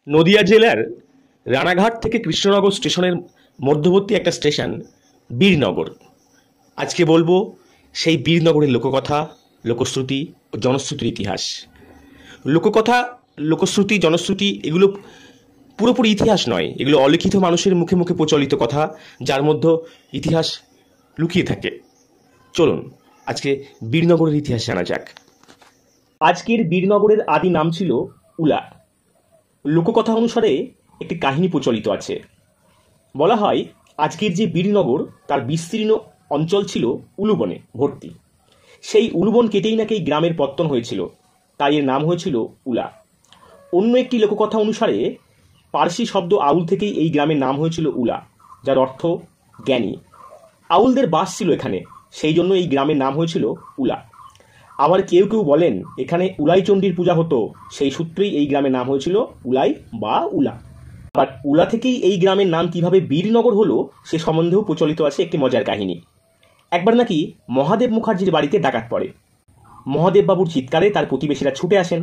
নদিয়া জেলার রানাঘাট থেকে কৃষ্ণনগর স্টেশনের মধ্যবর্তী একটা স্টেশন বীরনগর। আজকে বলবো সেই বীরনগরের লোককথা, লোকশ্রুতি ও জনশ্রুতির ইতিহাস। লোককথা, লোকশ্রুতি, জনশ্রুতি এগুলো পুরোপুরি ইতিহাস নয়, এগুলো অলিখিত মানুষের মুখে মুখে প্রচলিত কথা, যার মধ্যে ইতিহাস লুকিয়ে থাকে। চলুন আজকে বীরনগরের ইতিহাস জানা যাক। আজকের বীরনগরের আদি নাম ছিল উলা। লোককথা অনুসারে একটি কাহিনী প্রচলিত আছে। বলা হয় আজকের যে বীরনগর তার বিস্তীর্ণ অঞ্চল ছিল উলুবনে ভর্তি। সেই উলুবন কেটেই নাকি এই গ্রামের পত্তন হয়েছিল, তাই এর নাম হয়েছিল উলা। অন্য একটি লোককথা অনুসারে পার্সি শব্দ আউল থেকেই এই গ্রামের নাম হয়েছিল উলা, যার অর্থ জ্ঞানী। আউলদের বাস ছিল এখানে, সেই জন্য এই গ্রামের নাম হয়েছিল উলা। আবার কেউ কেউ বলেন এখানে উলাইচণ্ডীর পূজা হতো, সেই সূত্রেই এই গ্রামের নাম হয়েছিল উলাই বা উলা। বাট উলা থেকেই এই গ্রামের নাম কিভাবে বীরনগর হলো সে সম্বন্ধেও প্রচলিত আছে একটি মজার কাহিনী। একবার নাকি মহাদেব মুখার্জির বাড়িতে ডাকাত পড়ে। মহাদেব বাবুর চিৎকারে তার প্রতিবেশীরা ছুটে আসেন।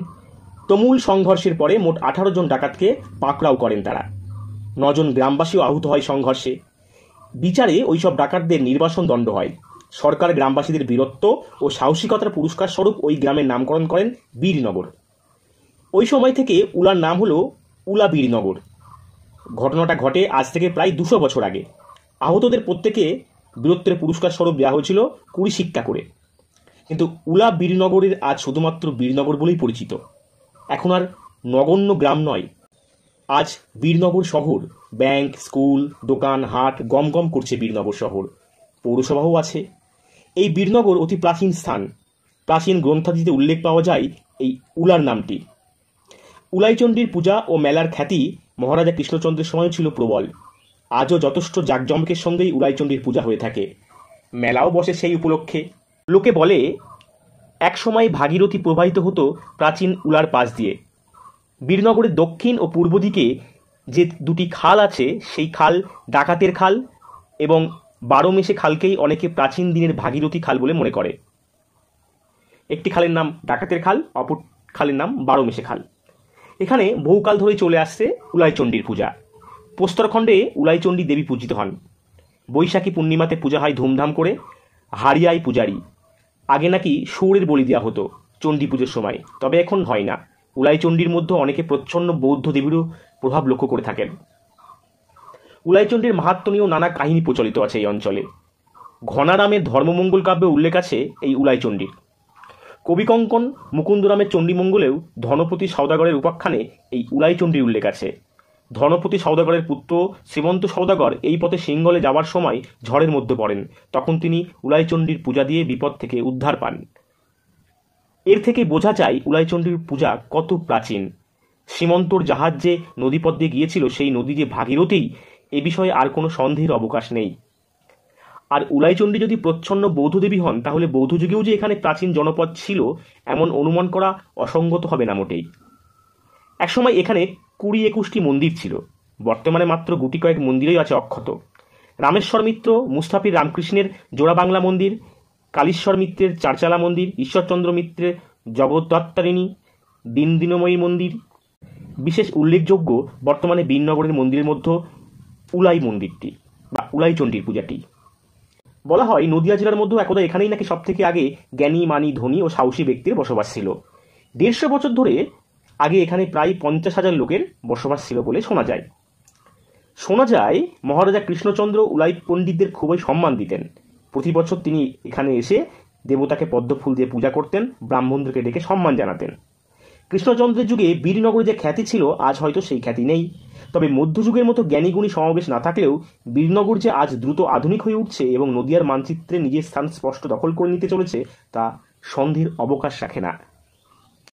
তুমুল সংঘর্ষের পরে মোট 18 জন ডাকাতকে পাকড়াও করেন তারা। 9 জন গ্রামবাসীও আহত হয় সংঘর্ষে। বিচারে ওইসব ডাকাতদের নির্বাসন দণ্ড হয়। সরকার গ্রামবাসীদের বীরত্ব ও সাহসিকতার পুরস্কার স্বরূপ ওই গ্রামের নামকরণ করেন বীরনগর। ওই সময় থেকে উলার নাম হলো উলা বীরনগর। ঘটনাটা ঘটে আজ থেকে প্রায় 200 বছর আগে। আহতদের প্রত্যেকে বীরত্বের পুরস্কার স্বরূপ দেওয়া হয়েছিল 20 সিক্কা করে। কিন্তু উলা বীরনগরের আজ শুধুমাত্র বীরনগর বলেই পরিচিত, এখন আর নগণ্য গ্রাম নয়। আজ বীরনগর শহর, ব্যাংক, স্কুল, দোকান, হাট গমগম করছে বীরনগর শহর। পৌরসভাও আছে। এই বীরনগর অতি প্রাচীন স্থান। প্রাচীন গ্রন্থাদিতে উল্লেখ পাওয়া যায় এই উলার নামটি। উলাইচণ্ডীর পূজা ও মেলার খ্যাতি মহারাজা কৃষ্ণচন্দ্রের সময় ছিল প্রবল। আজও যথেষ্ট জাঁকজমকের সঙ্গেই উলাইচণ্ডীর পূজা হয়ে থাকে। মেলাও বসে সেই উপলক্ষে। লোকে বলে একসময় ভাগীরথী প্রবাহিত হতো প্রাচীন উলার পাশ দিয়ে। বীরনগরের দক্ষিণ ও পূর্ব দিকে যে দুটি খাল আছে সেই খাল ডাকাতের খাল এবং 12 মেশে খালকেই অনেকে প্রাচীন দিনের ভাগীরথী খাল বলে মনে করে। একটি খালের নাম ডাকাতের খাল, অপর খালের নাম 12 মেশে খাল। এখানে বহুকাল ধরে চলে আসছে উলাইচণ্ডীর পূজা। প্রস্তরখণ্ডে উলাইচণ্ডী দেবী পূজিত হন। বৈশাখী পূর্ণিমাতে পূজা হয় ধুমধাম করে। হারিয়ায় পূজারী। আগে নাকি শুয়োরের বলি দেওয়া হতো চণ্ডী পুজোর সময়, তবে এখন হয় না। উলাইচণ্ডীর মধ্যে অনেকে প্রচ্ছন্ন বৌদ্ধ দেবীরও প্রভাব লক্ষ্য করে থাকেন। উলাইচণ্ডীর মাহাত্ম্য নিয়েও নানা কাহিনী প্রচলিত আছে এই অঞ্চলে। ঘনারামের ধর্মমঙ্গল কাব্যে উল্লেখ আছে এই উলাইচণ্ডীর। কবিকঙ্কন মুকুন্দরামের চণ্ডীমঙ্গলেও ধনপতি সওদাগরের উপাখ্যানে এই উলাইচণ্ডীর উল্লেখ আছে। ধনপতি সওদাগরের পুত্র শ্রীমন্ত সওদাগর এই পথে সিংহলে যাওয়ার সময় ঝড়ের মধ্যে পড়েন। তখন তিনি উলাইচণ্ডীর পূজা দিয়ে বিপদ থেকে উদ্ধার পান। এর থেকে বোঝা যায় উলাইচণ্ডীর পূজা কত প্রাচীন। শ্রীমন্তর জাহাজ যে নদীপথ দিয়ে গিয়েছিল সেই নদী যে ভাগীরথী, এ বিষয়ে আর কোনো সন্দেহের অবকাশ নেই। আর উলাইচণ্ডী যদি প্রচ্ছন্ন বৌদ্ধদেবী হন, তাহলে বৌদ্ধ যুগেও যে এখানে প্রাচীন জনপদ ছিল এমন অনুমান করা অসঙ্গত হবে না মোটেই। একসময় এখানে 20-21টি মন্দির ছিল। বর্তমানে মাত্র গুটি কয়েক মন্দিরই আছে অক্ষত। রামেশ্বর মিত্র মুস্তাফির রামকৃষ্ণের জোড়া বাংলা মন্দির, কালীশ্বর মিত্রের চারচালা মন্দির, ঈশ্বরচন্দ্র মিত্রের জগদ্ধাত্তারিণী দিনদিনময়ী মন্দির। বিশেষ উল্লেখযোগ্য বর্তমানে বীরনগরের মন্দিরের মধ্যে উলাই মন্দিরটি বা উলাইচণ্ডীর পূজাটি। বলা হয় নদিয়া জেলার মধ্যে একদা এখানেই নাকি সব থেকে আগে জ্ঞানী, মানী, ধনী ও সাহসী ব্যক্তির বসবাস ছিল। 150 বছর ধরে আগে এখানে প্রায় 50,000 লোকের বসবাস ছিল বলে শোনা যায় মহারাজা কৃষ্ণচন্দ্র উলাই পণ্ডিতদের খুবই সম্মান দিতেন। প্রতি বছর তিনি এখানে এসে দেবতাকে পদ্মফুল দিয়ে পূজা করতেন, ব্রাহ্মণদেরকে ডেকে সম্মান জানাতেন। কৃষ্ণচন্দ্রের যুগে বীরনগরে যে খ্যাতি ছিল আজ হয়তো সেই খ্যাতি নেই। তবে মধ্যযুগের মতো জ্ঞানীগুণী সমাবেশ না থাকলেও বীরনগর যে আজ দ্রুত আধুনিক হয়ে উঠছে এবং নদিয়ার মানচিত্রে নিজের স্থান স্পষ্ট দখল করে নিতে চলেছে তা সন্দেহের অবকাশ রাখে না।